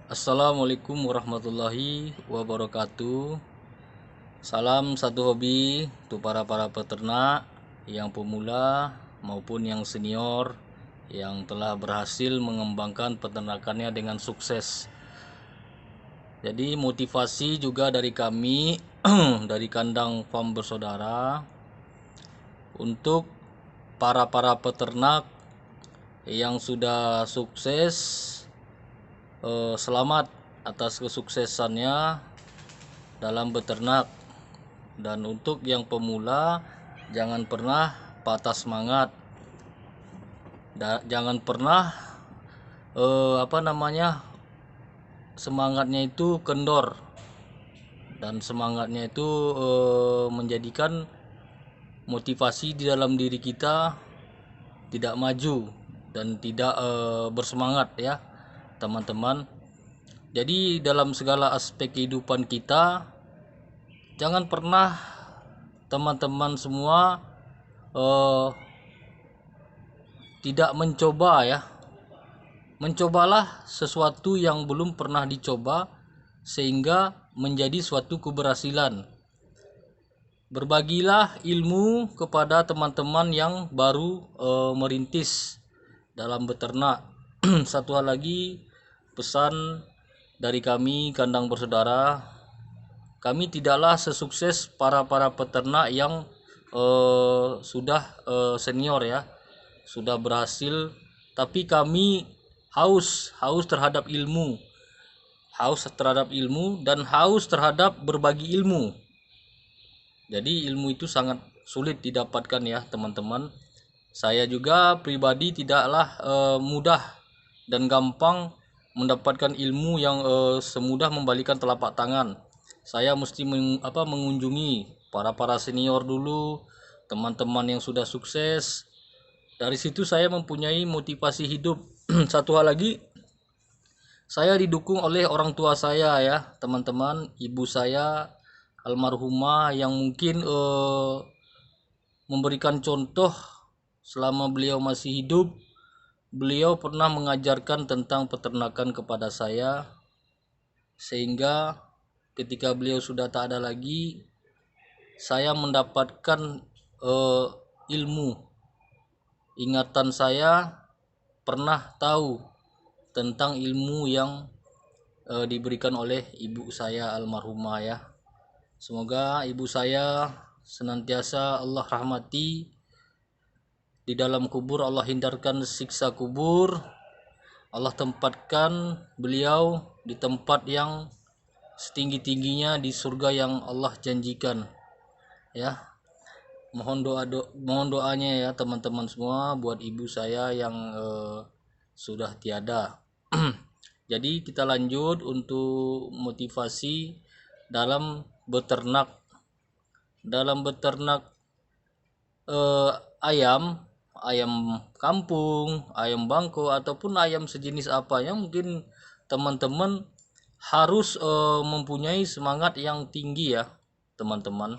Assalamualaikum warahmatullahi wabarakatuh. Salam satu hobi untuk para peternak yang pemula maupun yang senior yang telah berhasil mengembangkan peternakannya dengan sukses. Jadi motivasi juga dari kami dari kandang farm bersaudara untuk para peternak yang sudah sukses. Selamat atas kesuksesannya dalam beternak, dan untuk yang pemula jangan pernah patah semangat, jangan pernah semangatnya itu kendor, dan semangatnya itu menjadikan motivasi di dalam diri kita tidak maju dan tidak bersemangat ya teman-teman. Jadi dalam segala aspek kehidupan kita, jangan pernah teman-teman semua tidak mencoba ya. Mencobalah sesuatu yang belum pernah dicoba sehingga menjadi suatu keberhasilan. Berbagilah ilmu kepada teman-teman yang baru merintis dalam beternak. Satu hal lagi, pesan dari kami kandang bersaudara, kami tidaklah sesukses para peternak yang sudah senior ya, sudah berhasil, tapi kami haus terhadap ilmu, dan haus terhadap berbagi ilmu. Jadi ilmu itu sangat sulit didapatkan ya teman-teman. Saya juga pribadi tidaklah mudah dan gampang mendapatkan ilmu yang semudah membalikan telapak tangan. Saya mesti mengunjungi para senior dulu, teman-teman yang sudah sukses. Dari situ saya mempunyai motivasi hidup. Satu hal lagi, saya didukung oleh orang tua saya ya teman-teman. Ibu saya almarhumah yang mungkin memberikan contoh selama beliau masih hidup. Beliau pernah mengajarkan tentang peternakan kepada saya, sehingga ketika beliau sudah tak ada lagi, saya mendapatkan ilmu. Ingatan saya pernah tahu tentang ilmu yang diberikan oleh ibu saya almarhumah ya. Semoga ibu saya senantiasa Allah rahmati, di dalam kubur Allah hindarkan siksa kubur, Allah tempatkan beliau di tempat yang setinggi-tingginya di surga yang Allah janjikan ya. Mohon doanya ya teman-teman semua buat ibu saya yang sudah tiada. Jadi kita lanjut untuk motivasi dalam beternak. Dalam beternak ayam kampung, ayam bangko, ataupun ayam sejenis apa yang mungkin teman-teman harus mempunyai semangat yang tinggi ya teman-teman,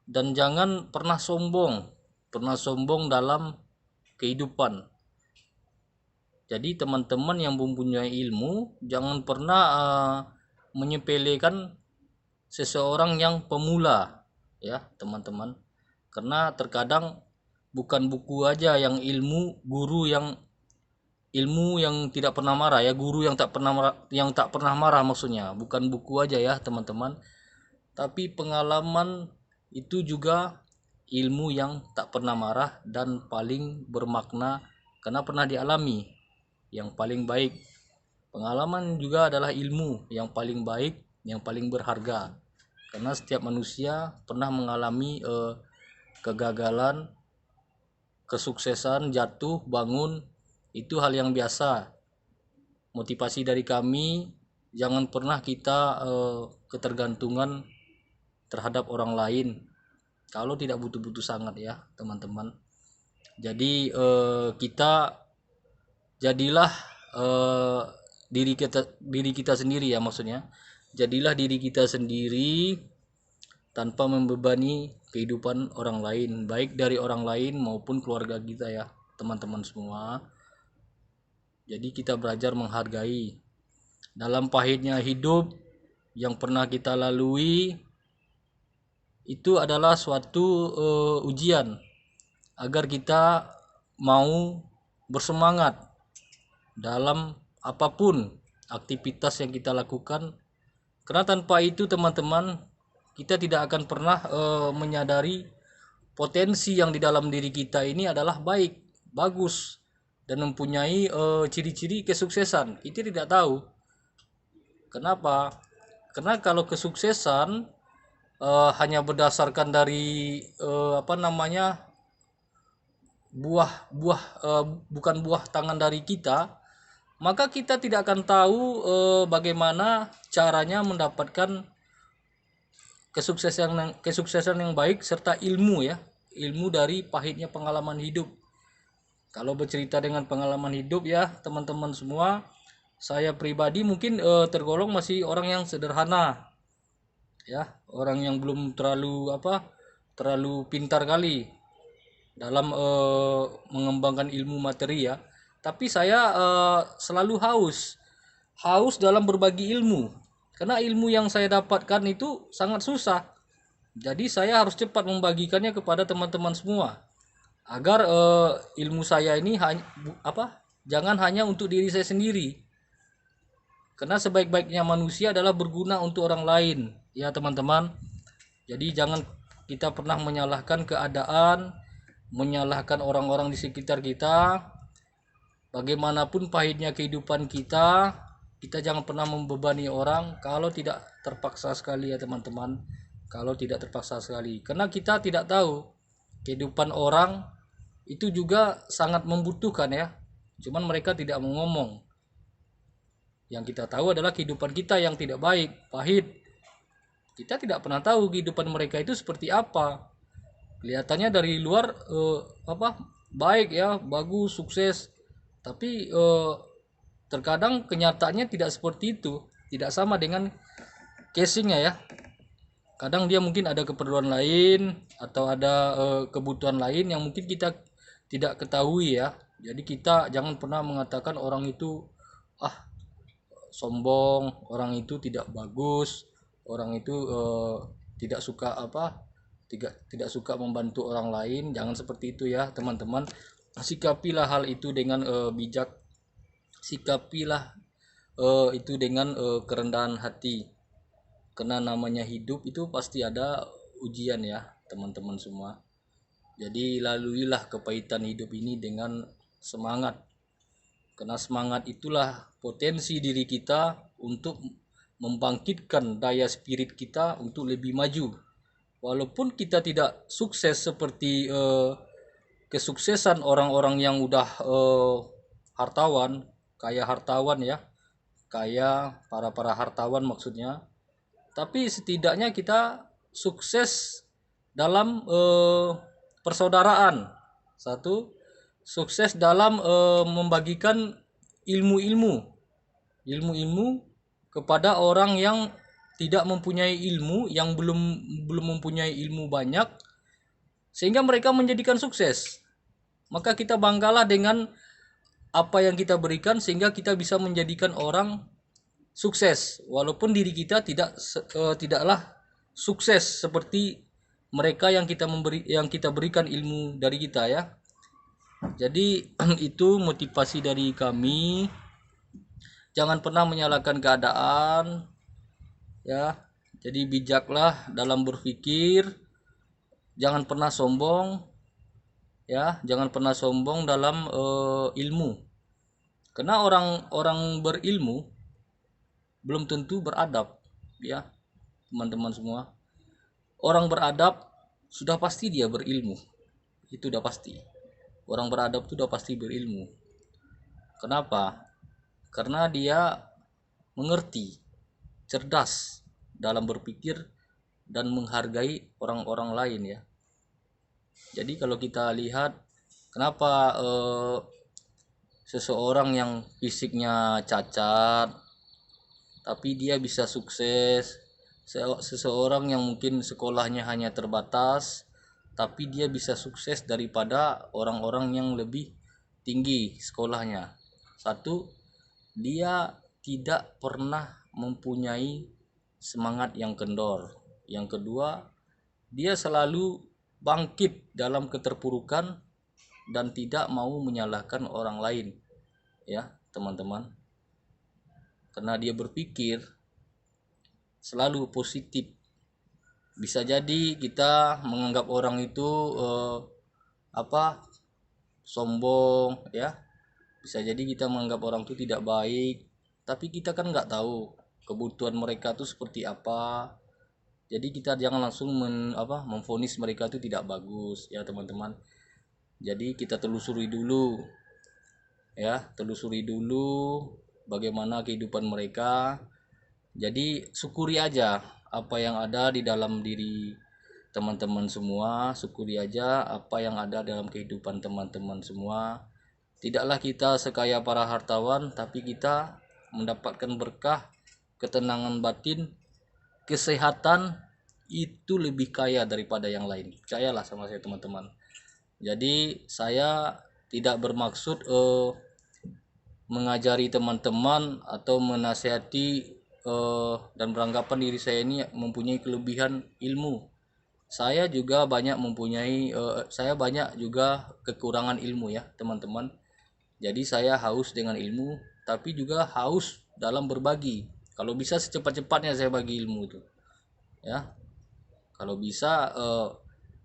dan jangan pernah sombong dalam kehidupan. Jadi teman-teman yang mempunyai ilmu jangan pernah menyepelekan seseorang yang pemula ya teman-teman, karena terkadang bukan buku aja yang guru yang tidak pernah marah ya, guru yang tak pernah marah maksudnya, bukan buku aja ya teman-teman, tapi pengalaman itu juga ilmu yang tak pernah marah dan paling bermakna karena pernah dialami. Yang paling baik, pengalaman juga adalah ilmu yang paling baik, yang paling berharga, karena setiap manusia pernah mengalami kegagalan, kesuksesan, jatuh, bangun, itu hal yang biasa. Motivasi dari kami, jangan pernah kita ketergantungan terhadap orang lain kalau tidak butuh-butuh sangat ya teman-teman. Jadi kita jadilah diri kita sendiri ya, maksudnya jadilah diri kita sendiri tanpa membebani kehidupan orang lain, baik dari orang lain maupun keluarga kita ya teman-teman semua. Jadi kita belajar menghargai dalam pahitnya hidup yang pernah kita lalui, itu adalah suatu ujian agar kita mau bersemangat dalam apapun aktivitas yang kita lakukan. Karena tanpa itu teman-teman, kita tidak akan pernah menyadari potensi yang di dalam diri kita ini adalah baik, bagus, dan mempunyai ciri-ciri kesuksesan. Kita tidak tahu. Kenapa? Karena kalau kesuksesan hanya berdasarkan dari buah-buah, bukan buah tangan dari kita, maka kita tidak akan tahu bagaimana caranya mendapatkan kesuksesan yang baik serta ilmu ya, ilmu dari pahitnya pengalaman hidup. Kalau bercerita dengan pengalaman hidup ya teman-teman semua, saya pribadi mungkin tergolong masih orang yang sederhana ya, orang yang belum terlalu pintar kali dalam mengembangkan ilmu materi ya. Tapi saya selalu haus dalam berbagi ilmu, karena ilmu yang saya dapatkan itu sangat susah. Jadi saya harus cepat membagikannya kepada teman-teman semua agar ilmu saya ini jangan hanya untuk diri saya sendiri. Karena sebaik-baiknya manusia adalah berguna untuk orang lain ya teman-teman. Jadi jangan kita pernah menyalahkan keadaan, menyalahkan orang-orang di sekitar kita. Bagaimanapun pahitnya kehidupan kita, kita jangan pernah membebani orang kalau tidak terpaksa sekali ya teman-teman. Kalau tidak terpaksa sekali, karena kita tidak tahu kehidupan orang itu juga sangat membutuhkan ya. Cuman mereka tidak mau ngomong. Yang kita tahu adalah kehidupan kita yang tidak baik, pahit. Kita tidak pernah tahu kehidupan mereka itu seperti apa. Kelihatannya dari luar baik ya, bagus, sukses. Tapi terkadang kenyataannya tidak seperti itu, tidak sama dengan casingnya ya. Kadang dia mungkin ada keperluan lain atau ada kebutuhan lain yang mungkin kita tidak ketahui ya. Jadi kita jangan pernah mengatakan orang itu sombong, orang itu tidak bagus, orang itu tidak suka tidak suka membantu orang lain. Jangan seperti itu ya teman-teman. Sikapilah hal itu dengan bijak, sikapilah itu dengan kerendahan hati, karena namanya hidup itu pasti ada ujian ya teman-teman semua. Jadi laluilah kepahitan hidup ini dengan semangat, karena semangat itulah potensi diri kita untuk membangkitkan daya spirit kita untuk lebih maju. Walaupun kita tidak sukses seperti kesuksesan orang-orang yang udah hartawan, kaya hartawan ya, kaya para hartawan maksudnya. Tapi setidaknya kita sukses dalam persaudaraan. Satu, sukses dalam membagikan ilmu-ilmu kepada orang yang tidak mempunyai ilmu, yang belum mempunyai ilmu banyak, sehingga mereka menjadikan sukses. Maka kita banggalah dengan apa yang kita berikan sehingga kita bisa menjadikan orang sukses, walaupun diri kita tidaklah sukses seperti mereka yang kita berikan ilmu dari kita ya. Jadi itu motivasi dari kami. Jangan pernah menyalahkan keadaan ya. Jadi bijaklah dalam berpikir, jangan pernah sombong ya, jangan pernah sombong dalam ilmu. Karena orang-orang berilmu belum tentu beradab ya teman-teman semua. Orang beradab sudah pasti dia berilmu, itu udah pasti. Orang beradab itu udah pasti berilmu. Kenapa? Karena dia mengerti, cerdas dalam berpikir dan menghargai orang-orang lain ya. Jadi kalau kita lihat kenapa seseorang yang fisiknya cacat tapi dia bisa sukses, seseorang yang mungkin sekolahnya hanya terbatas tapi dia bisa sukses daripada orang-orang yang lebih tinggi sekolahnya. Satu, dia tidak pernah mempunyai semangat yang kendor. Yang kedua, dia selalu bangkit dalam keterpurukan dan tidak mau menyalahkan orang lain, ya teman-teman. Karena dia berpikir selalu positif. Bisa jadi kita menganggap orang itu sombong, ya. Bisa jadi kita menganggap orang itu tidak baik, tapi kita kan nggak tahu kebutuhan mereka itu seperti apa. Jadi kita jangan langsung memvonis mereka itu tidak bagus, ya teman-teman. Jadi kita telusuri dulu, ya, telusuri dulu bagaimana kehidupan mereka. Jadi syukuri aja apa yang ada di dalam diri teman-teman semua, syukuri aja apa yang ada dalam kehidupan teman-teman semua. Tidaklah kita sekaya para hartawan, tapi kita mendapatkan berkah, ketenangan batin, kesehatan, itu lebih kaya daripada yang lain. Percayalah sama saya teman-teman. Jadi saya tidak bermaksud mengajari teman-teman atau menasihati dan beranggapan diri saya ini mempunyai kelebihan ilmu. Saya juga banyak juga kekurangan ilmu, ya teman-teman. Jadi saya haus dengan ilmu, tapi juga haus dalam berbagi. Kalau bisa secepat-cepatnya saya bagi ilmu itu, ya. Kalau bisa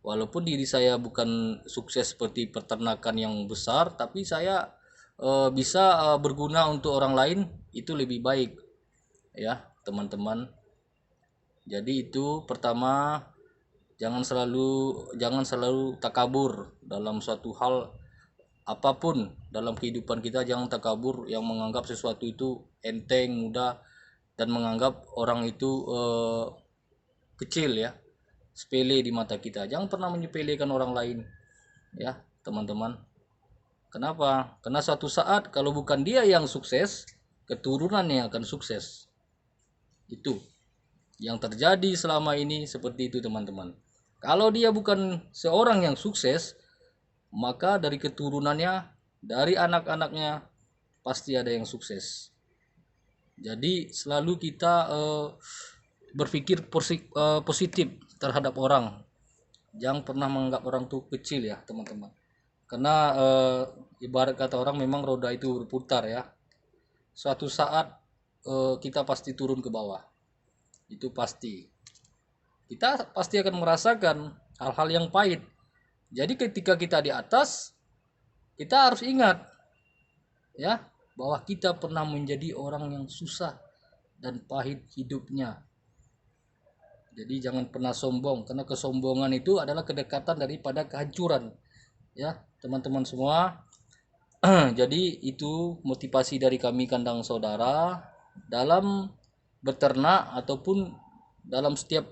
walaupun diri saya bukan sukses seperti peternakan yang besar, tapi saya bisa berguna untuk orang lain, itu lebih baik, ya teman-teman. Jadi itu pertama, jangan selalu takabur dalam suatu hal apapun dalam kehidupan kita. Jangan takabur yang menganggap sesuatu itu enteng, mudah, dan menganggap orang itu kecil, ya, sepele di mata kita. Jangan pernah menyepelekan orang lain, ya teman-teman. Kenapa? Karena suatu saat kalau bukan dia yang sukses, keturunannya akan sukses. Itu yang terjadi selama ini seperti itu teman-teman. Kalau dia bukan seorang yang sukses, maka dari keturunannya, dari anak-anaknya pasti ada yang sukses. Jadi selalu kita berpikir positif terhadap orang. Jangan pernah menganggap orang itu kecil, ya teman-teman. Karena ibarat kata orang, memang roda itu berputar, ya. Suatu saat kita pasti turun ke bawah. Itu pasti. Kita pasti akan merasakan hal-hal yang pahit. Jadi ketika kita di atas, kita harus ingat, ya, bahwa kita pernah menjadi orang yang susah dan pahit hidupnya. Jadi jangan pernah sombong, karena kesombongan itu adalah kedekatan daripada kehancuran, ya teman-teman semua. Jadi itu motivasi dari kami kandang saudara dalam beternak ataupun dalam setiap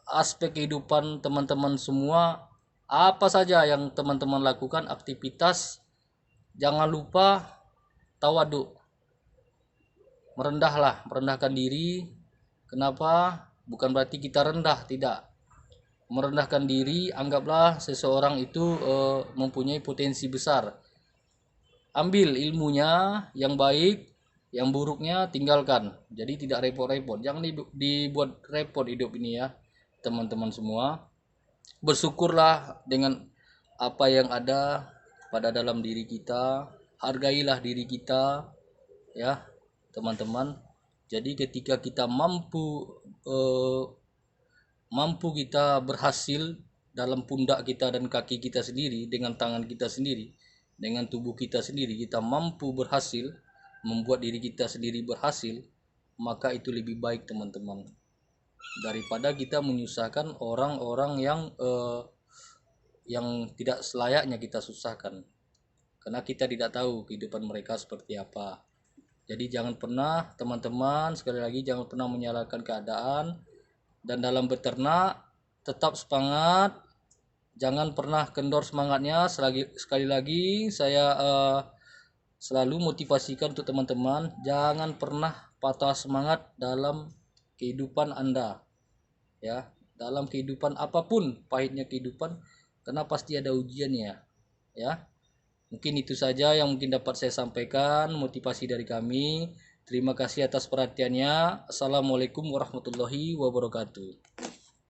aspek kehidupan teman-teman semua. Apa saja yang teman-teman lakukan aktivitas, jangan lupa tawaduk, merendahkan diri. Kenapa? Bukan berarti kita rendah, tidak. Merendahkan diri, anggaplah seseorang itu mempunyai potensi besar. Ambil ilmunya yang baik, yang buruknya tinggalkan. Jadi tidak repot-repot. Jangan dibuat repot hidup ini, ya teman-teman semua. Bersyukurlah dengan apa yang ada pada dalam diri kita. Hargailah diri kita, ya teman-teman. Jadi ketika kita mampu kita berhasil dalam pundak kita dan kaki kita sendiri, dengan tangan kita sendiri, dengan tubuh kita sendiri, kita mampu berhasil membuat diri kita sendiri berhasil, maka itu lebih baik teman-teman, daripada kita menyusahkan orang-orang yang tidak selayaknya kita susahkan, karena kita tidak tahu kehidupan mereka seperti apa. Jadi jangan pernah teman-teman, sekali lagi jangan pernah menyalahkan keadaan. Dan dalam beternak tetap semangat, jangan pernah kendor semangatnya. Sekali lagi saya selalu motivasikan untuk teman-teman, jangan pernah patah semangat dalam kehidupan Anda, ya. Dalam kehidupan apapun, pahitnya kehidupan, karena pasti ada ujiannya, ya. Mungkin itu saja yang mungkin dapat saya sampaikan, motivasi dari kami. Terima kasih atas perhatiannya. Assalamualaikum warahmatullahi wabarakatuh.